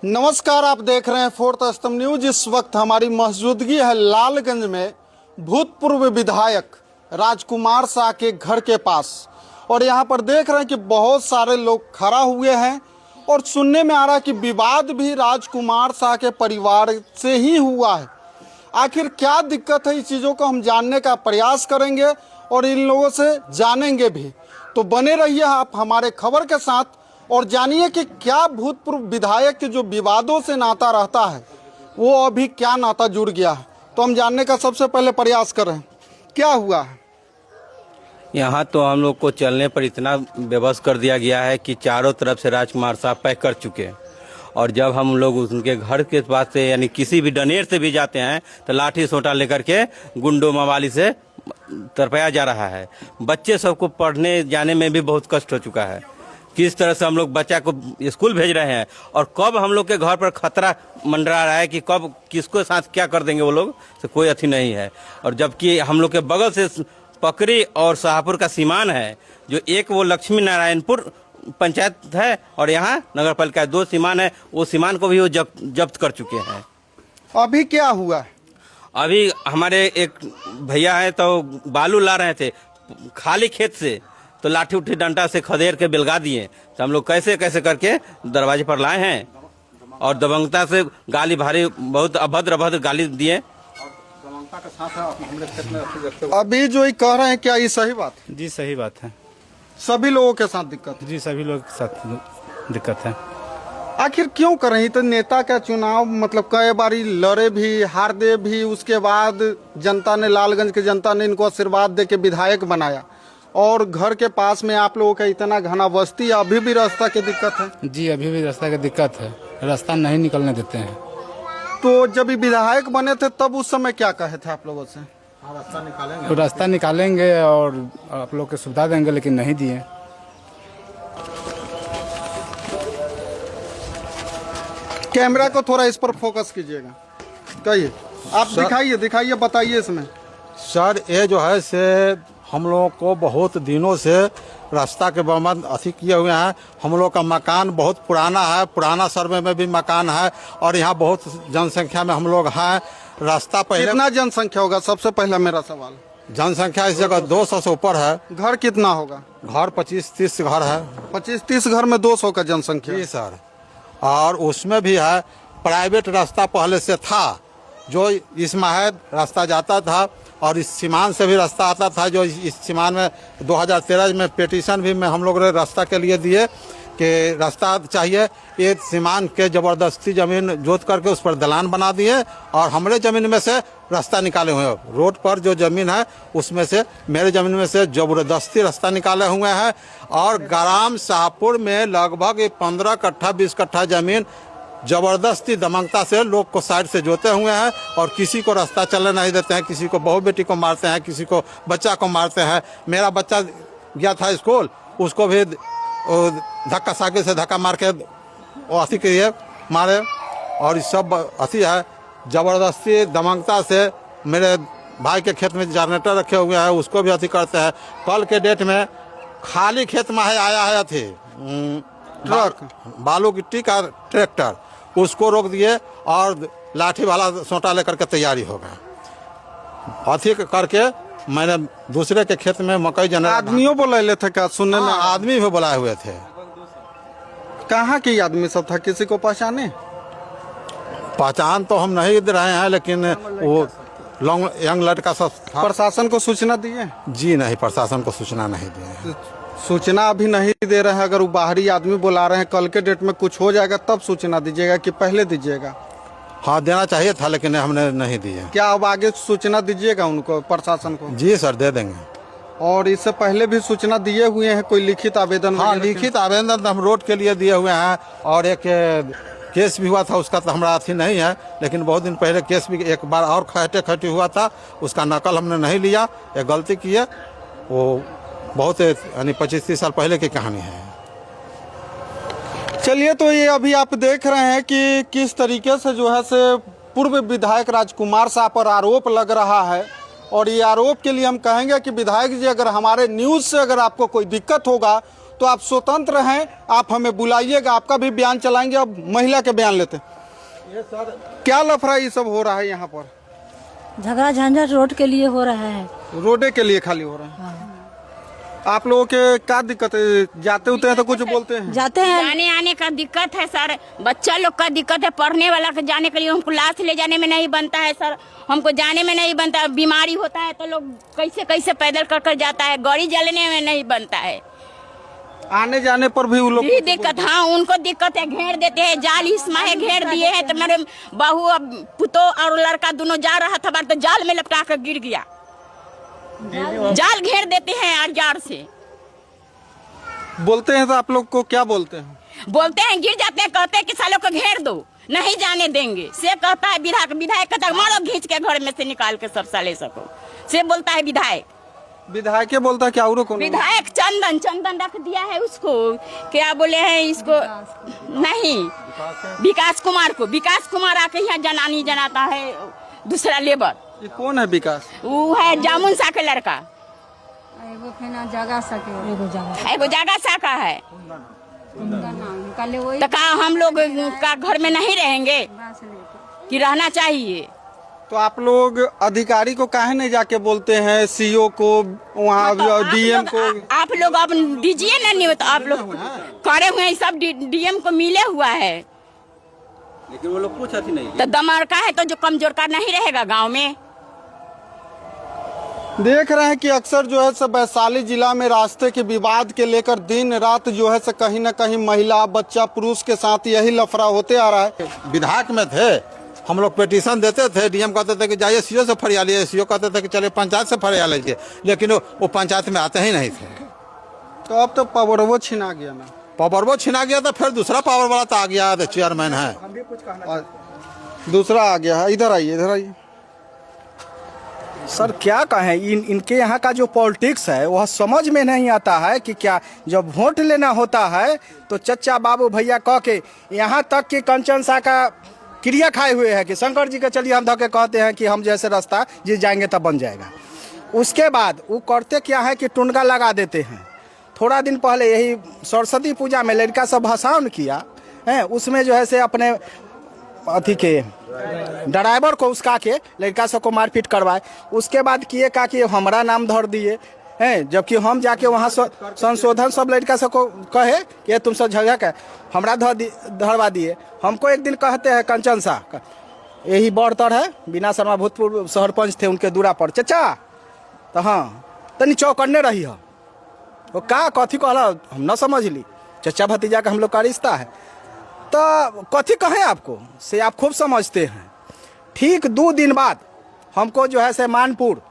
नमस्कार, आप देख रहे हैं फोर्थ स्तंभ न्यूज। इस वक्त हमारी मौजूदगी है लालगंज में भूतपूर्व विधायक राजकुमार शाह के घर के पास और यहाँ पर देख रहे हैं कि बहुत सारे लोग खड़ा हुए हैं और सुनने में आ रहा है कि विवाद भी राजकुमार शाह के परिवार से ही हुआ है। आखिर क्या दिक्कत है, इस चीज़ों को हम जानने का प्रयास करेंगे और इन लोगों से जानेंगे भी। तो बने रहिए आप हमारे खबर के साथ और जानिए कि क्या भूतपूर्व विधायक के जो विवादों से नाता रहता है वो अभी क्या नाता जुड़ गया है। तो हम जानने का सबसे पहले प्रयास कर रहे हैं क्या हुआ है। यहाँ तो हम लोग को चलने पर इतना बेबस कर दिया गया है कि चारों तरफ से राजकुमार साहब पैक कर चुके हैं और जब हम लोग उनके घर के पास से यानी किसी भी डनेर से भी जाते हैं तो लाठी सोटा लेकर के गुंडों मवाली से तरपाया जा रहा है। बच्चे सबको पढ़ने जाने में भी बहुत कष्ट हो चुका है। किस तरह से हम लोग बच्चा को स्कूल भेज रहे हैं और कब हम लोग के घर पर खतरा मंडरा रहा है कि कब किसको साथ क्या कर देंगे वो लोग, से कोई अथी नहीं है। और जबकि हम लोग के बगल से पकरी और शाहपुर का सीमान है, जो एक वो लक्ष्मी नारायणपुर पंचायत है और यहाँ नगर पालिका 2 सीमान है, वो सीमान को भी वो जब्त कर चुके हैं। अभी क्या हुआ है? अभी हमारे एक भैया है तो बालू ला रहे थे खाली खेत से, तो लाठी उठी डंडा से खदेड़ के बिलगा दिए। तो हम लोग कैसे कैसे करके दरवाजे पर लाए हैं और दबंगता से गाली भारी बहुत अभद्र गाली दिए। अभी जो ये कह रहे हैं क्या ये सही बात है? जी सही बात है। सभी लोगों के साथ दिक्कत है? जी सभी लोग के साथ दिक्कत है। आखिर क्यों कर रहे हैं? तो नेता का चुनाव मतलब कई बारी लड़े भी, हार दे भी, उसके बाद जनता ने, लालगंज की जनता ने इनको आशीर्वाद दे के विधायक बनाया और घर के पास में आप लोगों का इतना घना बस्ती, अभी भी रास्ता की दिक्कत है? जी अभी भी रास्ता की दिक्कत है, रास्ता नहीं निकलने देते हैं। तो जब ये विधायक बने थे तब उस समय क्या कहे थे आप लोगों से? तो रास्ता निकालेंगे और आप लोग को सुविधा देंगे, लेकिन नहीं दिए। कैमरा को थोड़ा इस पर फोकस कीजिएगा, कहिए आप। दिखाइए बताइए इसमें। सर ये जो है से हम लोगों को बहुत दिनों से रास्ता के बंद अथी किए हुए हैं। हम लोग का मकान बहुत पुराना है, पुराना सर्वे में भी मकान है और यहाँ बहुत जनसंख्या में हम लोग हैं। रास्ता पहले कितना जनसंख्या होगा, सबसे पहला मेरा सवाल। जनसंख्या इस जगह 200 से ऊपर है। घर कितना होगा? घर 25-30 घर है। 25-30 घर में 200 का जनसंख्या? जी सर। और उसमें भी है प्राइवेट रास्ता पहले से था, जो इस माहद रास्ता जाता था और इस सीमान से भी रास्ता आता था। जो इस सीमान में 2013 में पिटीशन भी में हम लोग ने रास्ता के लिए दिए कि रास्ता चाहिए। ये सीमान के ज़बरदस्ती ज़मीन जोत करके उस पर दलान बना दिए और हमारे ज़मीन में से रास्ता निकाले हुए हैं। रोड पर जो ज़मीन है उसमें से मेरे ज़मीन में से ज़बरदस्ती रास्ता निकाले हुए हैं। और ग्राम शाहपुर में लगभग 15 कट्ठा 20 कट्ठा ज़मीन जबरदस्ती दमकता से लोग को साइड से जोते हुए हैं और किसी को रास्ता चलने नहीं देते हैं। किसी को बहू बेटी को मारते हैं, किसी को बच्चा को मारते हैं। मेरा बच्चा गया था स्कूल, उसको भी धक्का साइकिल से धक्का मार के वो अथी के लिए मारे। और इस सब अथी है जबरदस्ती दमकता से। मेरे भाई के खेत में जनरेटर रखे हुए हैं, उसको भी अथी करते हैं। कल के डेट में खाली खेत में आया है अथी ट्रक, बालू गिट्टी का ट्रैक्टर, उसको रोक दिए और लाठी वाला सोटा लेकर के तैयारी हो गया। अथी करके मैंने दूसरे के खेत में मकई जन आदमियों बुलाए थे क्या? सुनने में आदमी भी बुलाए हुए थे। कहाँ के आदमी सब था, किसी को पहचाने? पहचान तो हम नहीं दे रहे हैं, लेकिन वो यंग लड़का सब था। प्रशासन को सूचना दिए? जी नहीं, प्रशासन को सूचना नहीं दिए। सूचना अभी नहीं दे रहे हैं। अगर वो बाहरी आदमी बुला रहे हैं, कल के डेट में कुछ हो जाएगा तब सूचना दीजिएगा कि पहले दीजिएगा? हाँ देना चाहिए था, लेकिन हमने नहीं दिए। क्या अब आगे सूचना दीजिएगा उनको, प्रशासन को? जी सर दे देंगे। और इससे पहले भी सूचना दिए हुए हैं, कोई लिखित आवेदन? हाँ लिखित आवेदन हम रोड के लिए दिए हुए हैं और एक केस भी हुआ था, उसका तो हमारा अथी नहीं है, लेकिन बहुत दिन पहले केस भी एक बार और खटी हुआ था, उसका नकल हमने नहीं लिया। एक गलती की है, वो बहुत यानी 25-30 साल पहले की कहानी है। चलिए, तो ये अभी आप देख रहे हैं कि किस तरीके से जो है से पूर्व विधायक राजकुमार शाह पर आरोप लग रहा है। और ये आरोप के लिए हम कहेंगे कि विधायक जी, अगर हमारे न्यूज़ से अगर आपको कोई दिक्कत होगा तो आप स्वतंत्र हैं, आप हमें बुलाइएगा, आपका भी बयान चलाएंगे। अब महिला के बयान लेते हैं। ये सर क्या लफड़ा ये सब हो रहा है यहाँ पर? झगड़ा झंझट रोड के लिए हो रहा है। रोडे के लिए खाली हो रहा है। आप लोगों के क्या दिक्कत है? जाते होते हैं तो कुछ बोलते हैं? जाते हैं, जाने आने का दिक्कत है सर, बच्चा लोग का दिक्कत है, पढ़ने वाला के जाने के लिए हमको लाश ले जाने में नहीं बनता है सर, हमको जाने में नहीं बनता है। बीमारी होता है तो लोग कैसे कैसे पैदल कर जाता है, गाड़ी चलने में नहीं बनता है। आने जाने पर भी वो लोग भी दिक्कत, हाँ उनको दिक्कत है, घेर देते हैं, जाल इसमें घेर दिए हैं। तो मेरे बहू अब पुतो और लड़का दोनों जा रहा था तो जाल में लपटा कर गिर गया, जाल घेर देते हैं और जार से बोलते हैं। तो आप लोग को क्या बोलते हैं? बोलते हैं, गिर जाते हैं, कहते हैं कि सालों को घेर दो, नहीं जाने देंगे। से कहता है विधायक कहता है मारो खींच के घर में से निकाल के सब साले सको, से बोलता है विधायक। विधायक बोलता है क्या? और कौन? विधायक चंदन रख दिया है उसको, क्या बोले हैं इसको, नहीं विकास कुमार आके यहाँ जनानी जनाता है दूसरा लेबर। ये कौन है विकास? वो है जामुन सा के लड़का, एगो फेना जगह सके, एगो जागा सा का है। तो कहा हम लोग का घर में नहीं रहेंगे कि रहना चाहिए? तो आप लोग अधिकारी को काहे नहीं जाके बोलते हैं? सीओ को, वहाँ डीएम को? आप लोग अब दीजिए ना, नहीं तो आप लोग करे हुए हैं, सब डीएम को मिले हुआ है, लेकिन वो लोग पूछा नहीं। तो दमर का है तो जो कमजोर का नहीं रहेगा गांव में। देख रहे हैं कि अक्सर जो है सब वैशाली जिला में रास्ते के विवाद के लेकर दिन रात जो है कहीं ना कहीं महिला, बच्चा, पुरुष के साथ यही लफड़ा होते आ रहा है। विधायक में थे, हम लोग पिटीशन देते थे, डीएम कहते थे कि जाइए सीओ से फरिया लीजिए, सीओ कहते थे कि चलिए पंचायत से फरिया लीजिए, लेकिन वो पंचायत में आते ही नहीं थे। तो अब तो पावर वो छिना गया ना, पावर वो छिना गया, तो फिर दूसरा पावर वाला तो आ गया, तो चेयरमैन है और दूसरा आ गया है। इधर आइए। सर क्या कहें, इनके यहाँ का जो पॉलिटिक्स है वह समझ में नहीं आता है कि क्या जब वोट लेना होता है तो चचा बाबू भैया कह के यहाँ तक कि कंचन सा का क्रिया खाए हुए हैं कि शंकर जी के चलिए हम धोके कहते हैं कि हम जैसे रास्ता जिस जाएंगे तब बन जाएगा। उसके बाद वो करते क्या है कि टुनगा लगा देते हैं। थोड़ा दिन पहले यही सरस्वती पूजा में लड़का सब भाषण किया है, उसमें जो है से अपने अथी के ड्राइवर को उसका के लड़का सब को मारपीट करवाए। उसके बाद किए का कि हमारा नाम धर दिए हैं, जबकि हम जाके वहाँ संशोधन सब लड़का सब को कहे कि तुम सब झगड़ा हमारा धरवा दिए। हमको एक दिन कहते हैं कंचन सा, यही बड़तर है बीना शर्मा भूतपूर्व सरपंच थे, उनके दूरा पर चचा तो हाँ तनी चौकन्ने रही है, वो का कथी कहला हम न समझ ली, चचा भतीजा का हम लोग का रिश्ता है, तो कथी कहें आपको से आप खूब समझते हैं। ठीक 2 दिन बाद हमको जो है से मानपुर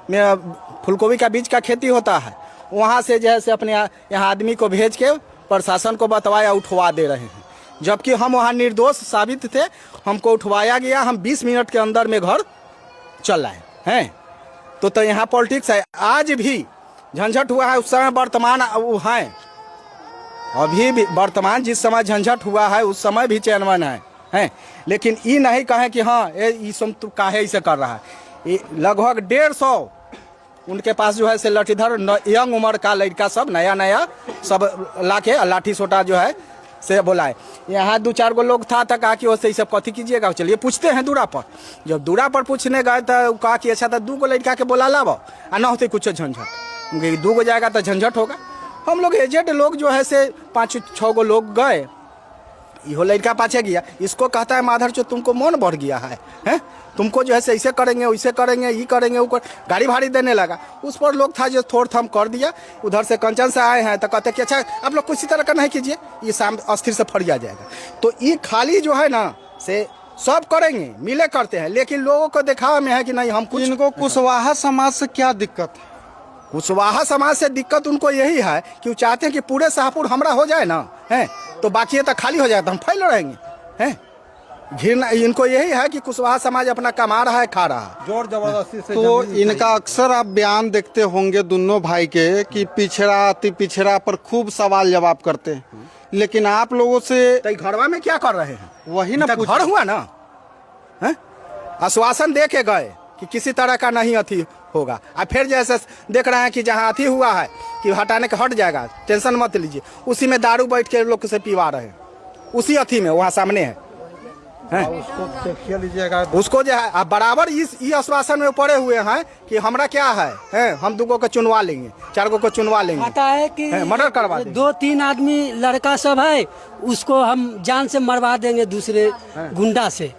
में फूलगोभी का बीज का खेती होता है, वहाँ से जो है से अपने यहाँ आदमी को भेज के प्रशासन को बतवाया उठवा दे रहे हैं, जबकि हम वहाँ निर्दोष साबित थे। हमको उठवाया गया, हम 20 मिनट के अंदर में घर चल आए हैं। तो यहाँ पॉलिटिक्स है, आज भी झंझट हुआ है, उस समय वर्तमान वो है, अभी भी वर्तमान जिस समय झंझट हुआ है उस समय भी चेयरमैन है, लेकिन ये नहीं कहें कि हाँ ये सब तो काहे इसे कर रहा है। लगभग 150 उनके पास जो है से लठीधर यंग उम्र का लड़का सब नया सब लाके लाठी सोटा जो है से बोलाए। यहाँ 2-4 गो लोग था तो कहा कि वैसे सब कथी कीजिएगा, चलिए पूछते हैं दूरा पर। जब दूरा पर पूछने गए तो कहा कि अच्छा तो 2 गो लड़का के बोला लाओ, आ ना होते कुछ झंझट, 2 गो जाएगा तो झंझट होगा। हम लोग एजेड लोग जो है से 5-6 गो लोग गए, इहो लड़का पाछे गया, इसको कहता है माधर जो तुमको मन बढ़ गया है तुमको जो है से ऐसे करेंगे वैसे करेंगे, ये करेंगे वो गाड़ी भाड़ी देने लगा। उस पर लोग था जो थोड़ थम कर दिया। उधर से कंचन से आए हैं तो कहते कि अच्छा आप लोग किसी तरह का नहीं कीजिए, ये शाम अस्थिर से फरिया जाएगा। तो ये खाली जो है ना से सब करेंगे मिले करते हैं, लेकिन लोगों को दिखावा में है कि नहीं हम कुछ। इनको कुशवाहा समाज से क्या दिक्कत है? कुशवाहा समाज से दिक्कत उनको यही है कि वो चाहते हैं कि पूरे शाहपुर हमरा हो जाए ना है, तो बाकी तो खाली हो जाए तो हम फैल रहेंगे हैं। घिरना इनको यही है कि कुशवाहा समाज अपना कमा रहा है, खा रहा है जोर जबरदस्ती से। तो इनका अक्सर आप बयान देखते होंगे दोनों भाई के कि पिछड़ा अति पिछड़ा पर खूब सवाल जवाब करते हैं, लेकिन आप लोगों से तो घरवा में क्या कर रहे हैं वही ना घर हुआ ना है? आश्वासन दे के गए कि किसी तरह का नहीं अथी होगा। और फिर जैसे देख रहे हैं कि जहाँ अथी हुआ है कि हटाने के हट जाएगा, टेंशन मत लीजिए, उसी में दारू बैठ के लोग से पीवा रहे हैं, उसी अथी में वहाँ सामने है। उसको देखिए लीजिएगा, उसको जो है आप बराबर इस आश्वासन में पड़े हुए हैं कि हमरा क्या है हम दुगो को चुनवा लेंगे, 4 को चुनवा लेंगे, आता है कि मर्डर करवा देंगे। 2-3 आदमी लड़का सब है, उसको हम जान से मरवा देंगे दूसरे गुंडा से।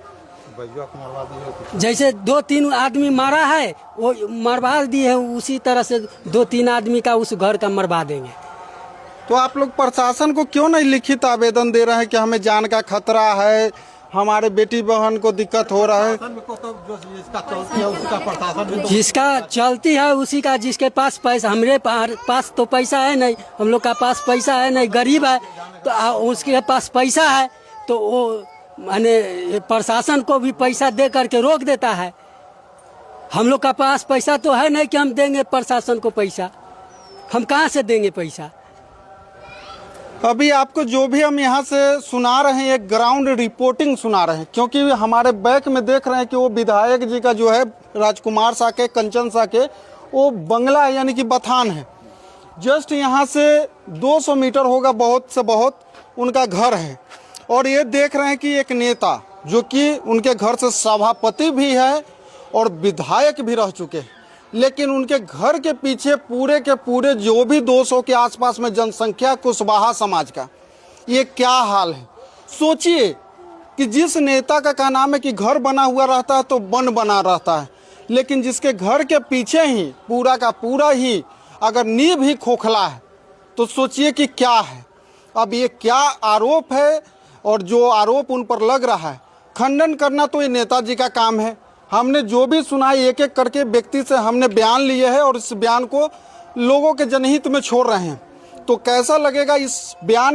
जैसे 2-3 आदमी मारा है वो मरवा दिए हैं, उसी तरह से 2-3 आदमी का उस घर का मरवा देंगे। तो आप लोग प्रशासन को क्यों नहीं लिखित आवेदन दे रहे हैं कि हमें जान का खतरा है, हमारे बेटी बहन को दिक्कत हो रहा है? जिसका चलती है उसी का, जिसके पास पैसा, हमारे पास तो पैसा है नहीं, हम लोग का पास पैसा है नहीं, गरीब है, तो उसके पास पैसा है तो वो माने प्रशासन को भी पैसा दे करके रोक देता है। हम लोग का पास पैसा तो है नहीं कि हम देंगे प्रशासन को पैसा, हम कहाँ से देंगे पैसा? अभी आपको जो भी हम यहाँ से सुना रहे हैं एक ग्राउंड रिपोर्टिंग सुना रहे हैं, क्योंकि हमारे बैक में देख रहे हैं कि वो विधायक जी का जो है राजकुमार साके, कंचन साके, वो बंगला है यानी कि बथान है। जस्ट यहाँ से 200 मीटर होगा बहुत से बहुत उनका घर है। और ये देख रहे हैं कि एक नेता जो कि उनके घर से सभापति भी है और विधायक भी रह चुके हैं, लेकिन उनके घर के पीछे पूरे के पूरे जो भी 200 के आसपास में जनसंख्या कुशवाहा समाज का, ये क्या हाल है। सोचिए कि जिस नेता का नाम है कि घर बना हुआ रहता है तो वन बना रहता है, लेकिन जिसके घर के पीछे ही पूरा का पूरा ही अगर नींव ही खोखला है तो सोचिए कि क्या है। अब ये क्या आरोप है और जो आरोप उन पर लग रहा है, खंडन करना तो ये नेताजी का काम है। हमने जो भी सुना है एक एक करके व्यक्ति से हमने बयान लिए हैं और इस बयान को लोगों के जनहित में छोड़ रहे हैं। तो कैसा लगेगा इस बयान